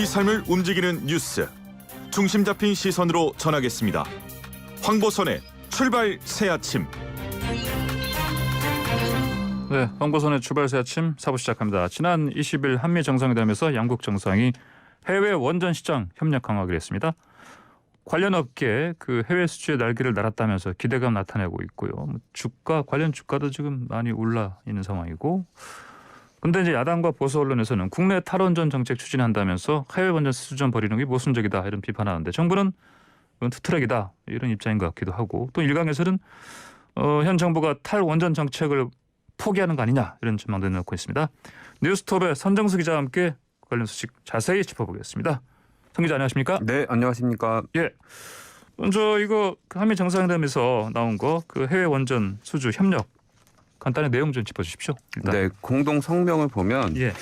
우리 삶을 움직이는 뉴스, 중심 잡힌 시선으로 전하겠습니다. 황보선의 출발 새아침. 네, 황보선의 출발 새아침 4부 시작합니다. 지난 20일 한미 정상회담에서 양국 정상이 해외 원전 시장 협력 강화하기로 했습니다. 관련 업계 그 해외 수주의 날개를 날았다면서 기대감 나타내고 있고요. 주가 관련 주가도 지금 많이 올라 있는 상황이고. 근데 이제 야당과 보수 언론에서는 국내 탈원전 정책 추진한다면서 해외 원전 수주전 벌이는 게 모순적이다 이런 비판하는데 정부는 이건 투트랙이다 이런 입장인 것 같기도 하고 또 일각에서는 현 정부가 탈원전 정책을 포기하는 거 아니냐 이런 전망도 내놓고 있습니다. 뉴스톱의 선정수 기자와 함께 관련 소식 자세히 짚어보겠습니다. 선 기자 안녕하십니까? 네, 안녕하십니까? 예. 먼저 이거 한미 정상회담에서 나온 거 그 해외 원전 수주 협력 간단히 내용 좀 짚어주십시오. 일단. 네, 공동 성명을 보면 예.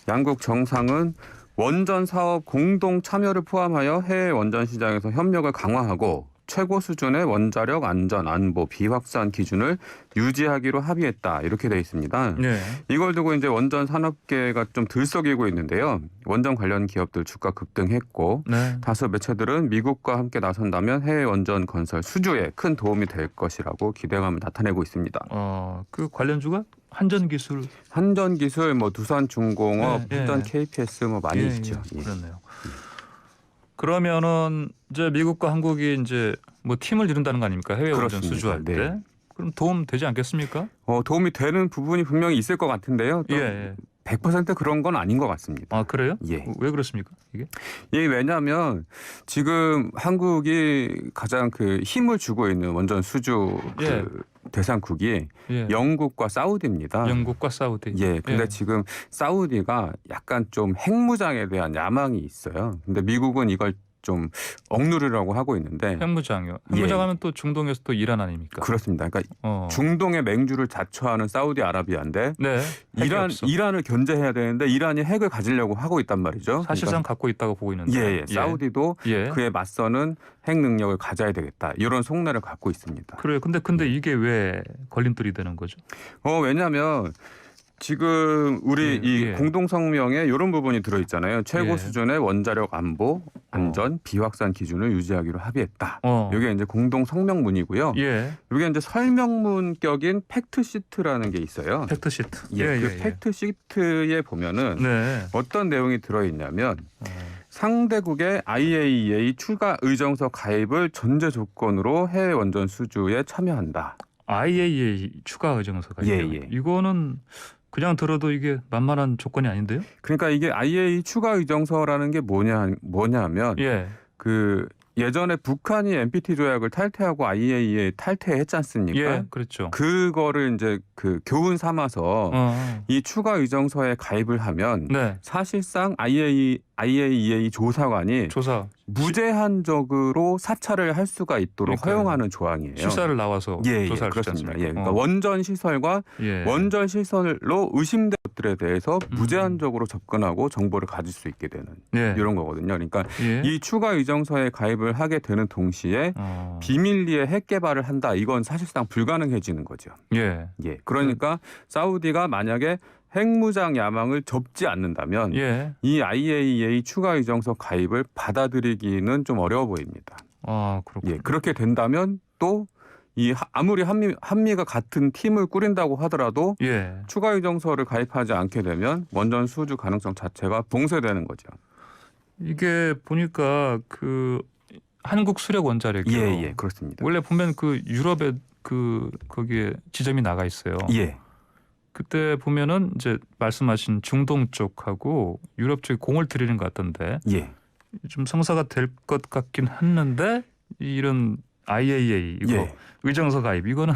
양국 정상은 원전 사업 공동 참여를 포함하여 해외 원전 시장에서 협력을 강화하고 최고 수준의 원자력 안전 안보 비확산 기준을 유지하기로 합의했다 이렇게 돼 있습니다. 네. 이걸 두고 이제 원전 산업계가 좀 들썩이고 있는데요. 원전 관련 기업들 주가 급등했고 네. 다수 매체들은 미국과 함께 나선다면 해외 원전 건설 수주에 큰 도움이 될 것이라고 기대감을 나타내고 있습니다. 그 관련주가 한전기술, 한전기술, 뭐 두산중공업, 예, 예. 한전 KPS 뭐 많이 예, 있죠. 예, 예. 그렇네요. 그러면은 이제 미국과 한국이 이제 뭐 팀을 이룬다는 거 아닙니까? 해외 원전 그렇습니다. 수주할 때. 네. 그럼 도움 되지 않겠습니까? 도움이 되는 부분이 분명히 있을 것 같은데요. 또 예. 100% 그런 건 아닌 것 같습니다. 아 그래요? 예. 왜 그렇습니까? 이게? 예, 왜냐하면 지금 한국이 가장 그 힘을 주고 있는 원전 수주 예. 그 대상국이 예. 영국과 사우디입니다. 영국과 사우디. 예, 근데 예. 지금 사우디가 약간 좀 핵무장에 대한 야망이 있어요. 근데 미국은 이걸 좀 억누르려고 하고 있는데 핵무장이요. 예. 핵무장하면 또 중동에서 또 이란 아닙니까? 그렇습니다. 그러니까 어. 중동의 맹주를 자처하는 사우디아라비아인데 네. 핵이 없어. 이란을 견제해야 되는데 이란이 핵을 가지려고 하고 있단 말이죠. 사실상 갖고 있다고 보고 있는데. 그러니까, 사우디도 예. 그에 맞서는 핵 능력을 가져야 되겠다. 이런 속내를 갖고 있습니다. 그래요. 근데 이게 왜 걸림돌이 되는 거죠? 왜냐하면 지금 우리 이 예. 공동성명에 이런 부분이 들어있잖아요. 최고 예. 수준의 원자력 안보, 안전, 비확산 기준을 유지하기로 합의했다. 이게 이제 공동성명문이고요. 예. 이게 이제 설명문격인 팩트시트라는 게 있어요. 팩트시트. 예, 그 팩트시트에 보면은 네. 어떤 내용이 들어있냐면 상대국의 IAEA 추가 의정서 가입을 전제 조건으로 해외 원전 수주에 참여한다. IAEA 추가 의정서가 있네요. 예. 이거는 그냥 들어도 이게 만만한 조건이 아닌데요? 그러니까 이게 IAEA 추가 의정서라는 게 뭐냐면 예. 그 예전에 북한이 NPT 조약을 탈퇴하고 IAEA 탈퇴했지 않습니까? 예, 그렇죠. 그거를 이제 그 교훈 삼아서 이 추가 의정서에 가입을 하면 네. 사실상 IAEA 조사관이 조사 무제한적으로 사찰을 할 수가 있도록 그러니까요. 허용하는 조항이에요. 실사를 나와서 조사를 하지 그렇습니다. 않습니까? 예, 그러니까 원전 시설과 예. 원전 시설로 의심된 것들에 대해서 무제한적으로 접근하고 정보를 가질 수 있게 되는 예. 이런 거거든요. 그러니까 예. 이 추가 의정서에 가입을 하게 되는 동시에 비밀리에 핵 개발을 한다. 이건 사실상 불가능해지는 거죠. 예. 예. 그러니까 사우디가 만약에 핵무장 야망을 접지 않는다면 예. 이 IAEA 추가 의정서 가입을 받아들이기는 좀 어려워 보입니다. 그렇군요. 예. 그렇게 된다면 또 이 아무리 한미가 같은 팀을 꾸린다고 하더라도 예. 추가 의정서를 가입하지 않게 되면 원전 수주 가능성 자체가 봉쇄되는 거죠. 이게 보니까 그 한국 수력 원자력이요. 예, 그렇습니다. 원래 보면 그 유럽에 그 거기에 지점이 나가 있어요. 예. 그때 보면은 이제 말씀하신 중동 쪽하고 유럽 쪽에 공을 들이는 것 같던데 예. 좀 성사가 될 것 같긴 했는데 이런 IAEA 이거 예. 의정서 가입 이거는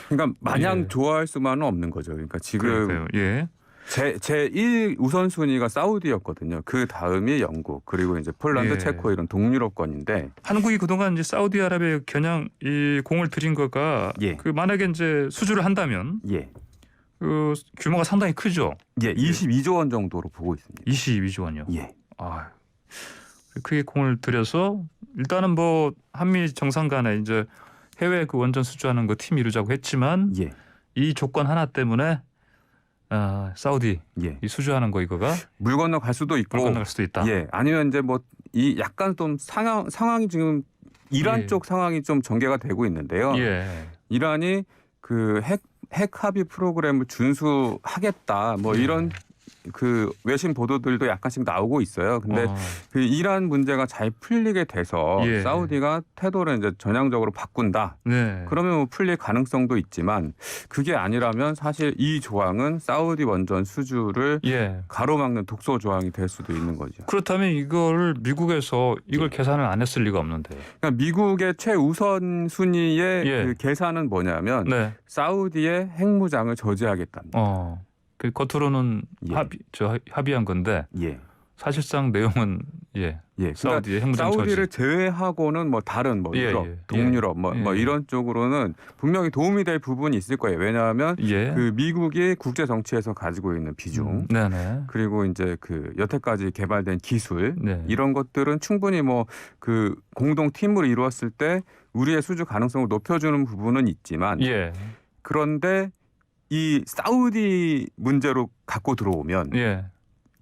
그러니까 마냥 예. 좋아할 수만은 없는 거죠. 그러니까 지금 그러니까요. 예. 제1 우선순위가 사우디였거든요. 그 다음이 영국 그리고 이제 폴란드, 예. 체코 이런 동유럽권인데 한국이 그동안 이제 사우디아라비아 겨냥 이 공을 들인 거가 예. 그 만약에 이제 수주를 한다면 예. 그 규모가 상당히 크죠. 예, 22조 원 정도로 보고 있습니다. 22조 원이요. 예. 크게 공을 들여서 일단은 뭐 한미 정상 간에 이제 해외 그 원전 수주하는 거 팀 이루자고 했지만 예. 이 조건 하나 때문에 사우디 예. 이 수주하는 거 이거가 물 건너 갈 수도 있고 물 건너갈 수도 있다. 예. 아니면 이제 뭐 이 약간 좀 상황이 지금 이란 예. 쪽 상황이 좀 전개가 되고 있는데요. 예. 이란이 그 핵 합의 프로그램을 준수하겠다. 뭐 예. 이런 그 외신 보도들도 약간씩 나오고 있어요. 근데 그 이란 문제가 잘 풀리게 돼서 예. 사우디가 태도를 이제 전향적으로 바꾼다. 네. 그러면 뭐 풀릴 가능성도 있지만 그게 아니라면 사실 이 조항은 사우디 원전 수주를 예. 가로막는 독소 조항이 될 수도 있는 거죠. 그렇다면 이걸 미국에서 이걸 계산을 안 했을 리가 없는데. 그러니까 미국의 최우선 순위의 예. 그 계산은 뭐냐면 네. 사우디의 핵무장을 저지하겠답니다. 그 겉으로는 예. 합의한 건데 예. 사실상 내용은 예. 예. 사우디의 핵무장 사우디를 저지. 제외하고는 뭐 다른 뭐 예, 유럽, 예. 동유럽 뭐 예. 이런 쪽으로는 분명히 도움이 될 부분이 있을 거예요. 왜냐하면 예. 그 미국이 국제 정치에서 가지고 있는 비중 네네. 그리고 이제 그 여태까지 개발된 기술 네. 이런 것들은 충분히 뭐 그 공동 팀으로 이루었을 때 우리의 수주 가능성을 높여주는 부분은 있지만 예. 그런데 이 사우디 문제로 갖고 들어오면 예.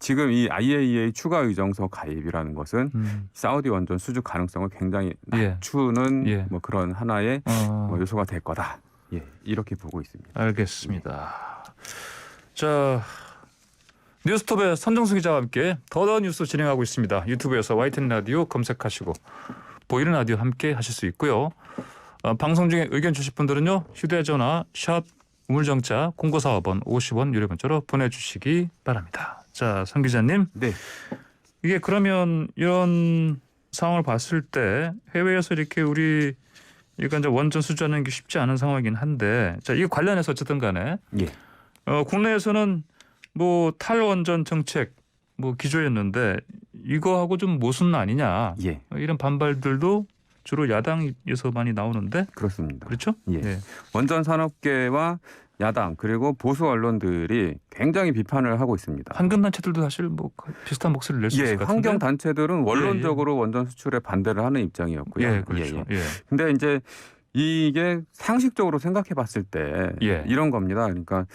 지금 이 IAEA 추가 의정서 가입이라는 것은 음. 사우디 원전 수주 가능성을 굉장히 예. 낮추는 예. 뭐 그런 하나의 어. 뭐 요소가 될 거다. 예, 이렇게 보고 있습니다. 알겠습니다. 자, 뉴스톱의 선정수 기자와 함께 더더 뉴스 진행하고 있습니다. 유튜브에서 YTN 라디오 검색하시고 보이는 라디오 함께 하실 수 있고요. 방송 중에 의견 주실 분들은요. 휴대전화 샵 우물정자 0945번 50원 유료 문자로 보내주시기 바랍니다. 자, 선 기자님. 네. 이게 그러면 이런 상황을 봤을 때 해외에서 이렇게 우리 이거 이제 원전 수주하는 게 쉽지 않은 상황이긴 한데 자, 이거 관련해서 어쨌든 간에 예. 국내에서는 뭐 탈원전 정책 뭐 기조였는데 이거하고 좀 모순 아니냐 예. 이런 반발들도 주로 야당에서 많이 나오는데 그렇습니다. 그렇죠? 예. 원전 산업계와 야당 그리고 보수 언론들이 굉장히 비판을 하고 있습니다. 환경 단체들도 사실 뭐 비슷한 목소리를 낼 수 예, 있을 것 같은데. 환경 단체들은 원론적으로 원전 수출에 반대를 하는 입장이었고요. 예, 그렇죠. 예. 근데 이제 이게 상식적으로 생각해 봤을 때 예. 이런 겁니다. 그러니까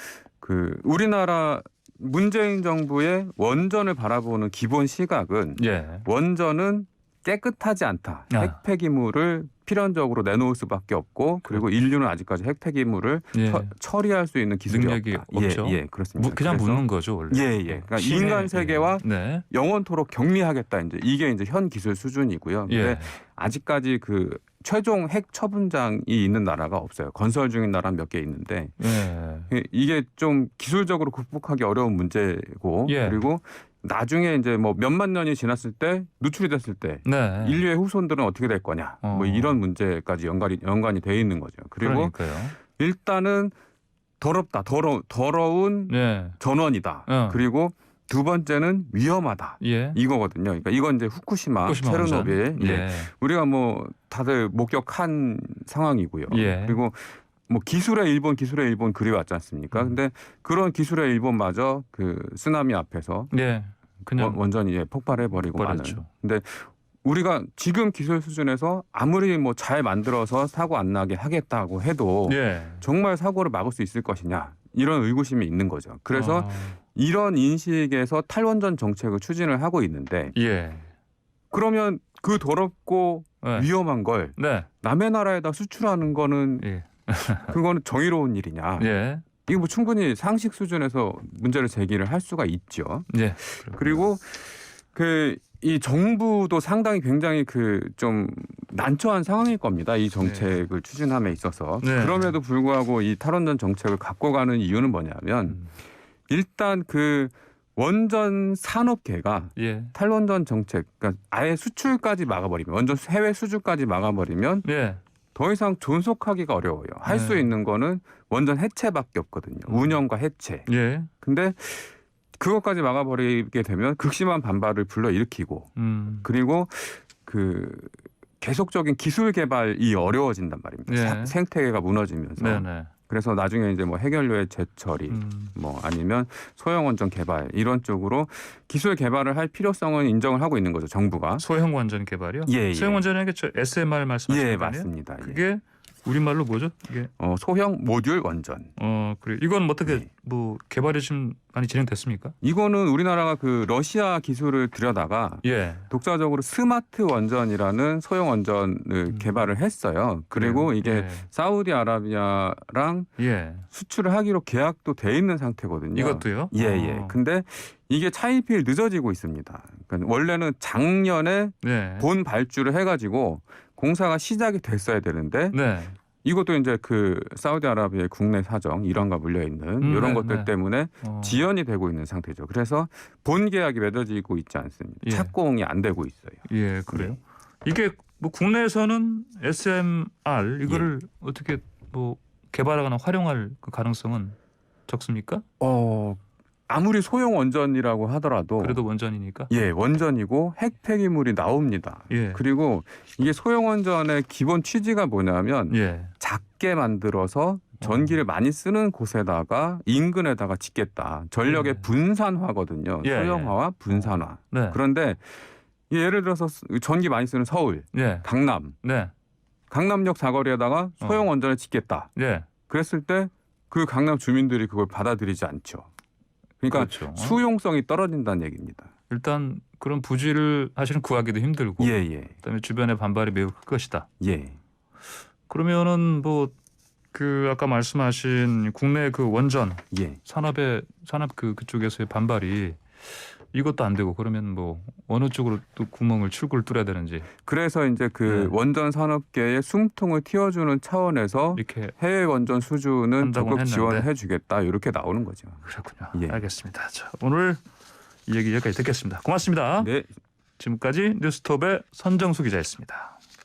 그 우리나라 문재인 정부의 원전을 바라보는 기본 시각은 예. 원전은 깨끗하지 않다. 핵 폐기물을 필연적으로 내놓을 수밖에 없고 그리고 인류는 아직까지 핵 폐기물을 예. 처리할 수 있는 기술이 능력이 없다. 없죠. 예, 그렇습니다. 그냥 그래서 묻는 거죠 원래. 예. 그러니까 인간 세계와 네. 영원토록 격리하겠다. 이게 이제 현 기술 수준이고요. 근데 예. 아직까지 그 최종 핵 처분장이 있는 나라가 없어요. 건설 중인 나라 몇 개 있는데 예. 이게 좀 기술적으로 극복하기 어려운 문제고 예. 그리고 나중에 이제 뭐 몇만 년이 지났을 때 누출이 됐을 때 네. 인류의 후손들은 어떻게 될 거냐 뭐 이런 문제까지 연관이 돼 있는 거죠. 그리고 그러니까요. 일단은 더럽다 더러운 예. 전원이다. 그리고 두 번째는 위험하다. 예. 이거거든요. 그러니까 이건 이제 후쿠시마 체르노빌. 원전. 예. 우리가 뭐 다들 목격한 상황이고요. 예. 그리고 뭐 기술의 일본 그리웠지 않습니까? 근데 그런 기술의 일본마저 그 쓰나미 앞에서 예. 그냥 원전이 폭발해 버리고 마는. 폭발했죠. 근데 우리가 지금 기술 수준에서 아무리 뭐 잘 만들어서 사고 안 나게 하겠다고 해도 예. 정말 사고를 막을 수 있을 것이냐 이런 의구심이 있는 거죠. 그래서 이런 인식에서 탈원전 정책을 추진을 하고 있는데 예. 그러면 그 더럽고 네. 위험한 걸 네. 남의 나라에다 수출하는 거는 예. 그거는 정의로운 일이냐. 예. 이거 뭐 충분히 상식 수준에서 문제를 제기를 할 수가 있죠. 예. 그리고 이 정부도 상당히 굉장히 좀 난처한 상황일 겁니다. 이 정책을 추진함에 있어서. 네. 그럼에도 불구하고 이 탈원전 정책을 갖고 가는 이유는 뭐냐면 일단 그 원전 산업계가 예. 탈원전 정책, 그러니까 아예 수출까지 막아버리면 원전 해외 수주까지 막아버리면 예. 더 이상 존속하기가 어려워요. 할 수 네. 있는 거는 원전 해체밖에 없거든요. 운영과 해체. 예. 근데 그것까지 막아버리게 되면 극심한 반발을 불러일으키고 그리고 그 계속적인 기술 개발이 어려워진단 말입니다. 예. 생태계가 무너지면서. 네네. 그래서 나중에 이제 뭐 해결료의 재처리 뭐 아니면 소형 원전 개발 이런 쪽으로 기술 개발을 할 필요성은 인정을 하고 있는 거죠. 정부가. 소형 원전 개발이요? 예. 소형 원전은 저 SMR 말씀하시는 예, 거 아니에요? 맞습니다. 그게 우리말로 뭐죠? 이게 소형 모듈 원전. 그래. 이건 뭐 어떻게 네. 뭐 개발이 좀 많이 진행됐습니까? 이거는 우리나라가 그 러시아 기술을 들여다가 예. 독자적으로 스마트 원전이라는 소형 원전을 개발을 했어요. 그리고 이게 예. 사우디아라비아랑 예. 수출을 하기로 계약도 돼 있는 상태거든요. 이것도요? 예. 근데 이게 차입이 늦어지고 있습니다. 그러니까 원래는 작년에 네. 본 발주를 해가지고 공사가 시작이 됐어야 되는데 네. 이것도 이제 그 사우디아라비아의 국내 사정 이런가 물려 있는 이런 네, 것들 네. 때문에 어. 지연이 되고 있는 상태죠. 그래서 본 계약이 맺어지고 있지 않습니다. 예. 착공이 안 되고 있어요. 예, 그래요. 이게 뭐 국내에서는 SMR 이거를 예. 어떻게 뭐 개발하거나 활용할 그 가능성은 적습니까? 아무리 소형 원전이라고 하더라도 그래도 원전이니까. 예, 원전이고 핵 폐기물이 나옵니다. 예. 그리고 이게 소형 원전의 기본 취지가 뭐냐면 예. 작게 만들어서 전기를 많이 쓰는 곳에다가 인근에다가 짓겠다. 전력의 예. 분산화거든요. 예, 소형화와 분산화. 네. 그런데 예를 들어서 전기 많이 쓰는 서울, 예. 강남, 네. 강남역 사거리에다가 소형 원전을 짓겠다. 예. 그랬을 때 그 강남 주민들이 그걸 받아들이지 않죠. 그러니까 그렇죠. 수용성이 떨어진다는 얘기입니다. 일단 그런 부지를 사실은 구하기도 힘들고 예. 그다음에 주변의 반발이 매우 클 것이다. 예. 그러면은 뭐 그 아까 말씀하신 국내 그 원전 예. 산업 그쪽에서의 반발이 이것도 안 되고 그러면 뭐 어느 쪽으로 또 구멍을 출구를 뚫어야 되는지 그래서 이제 그 네. 원전 산업계의 숨통을 틔워주는 차원에서 이렇게 해외 원전 수주는 한다고는 적극 했는데. 지원해주겠다 이렇게 나오는 거죠. 그렇군요. 예. 알겠습니다. 자, 오늘 이 얘기 여기까지 듣겠습니다. 고맙습니다. 네. 지금까지 뉴스톱의 선정수 기자였습니다.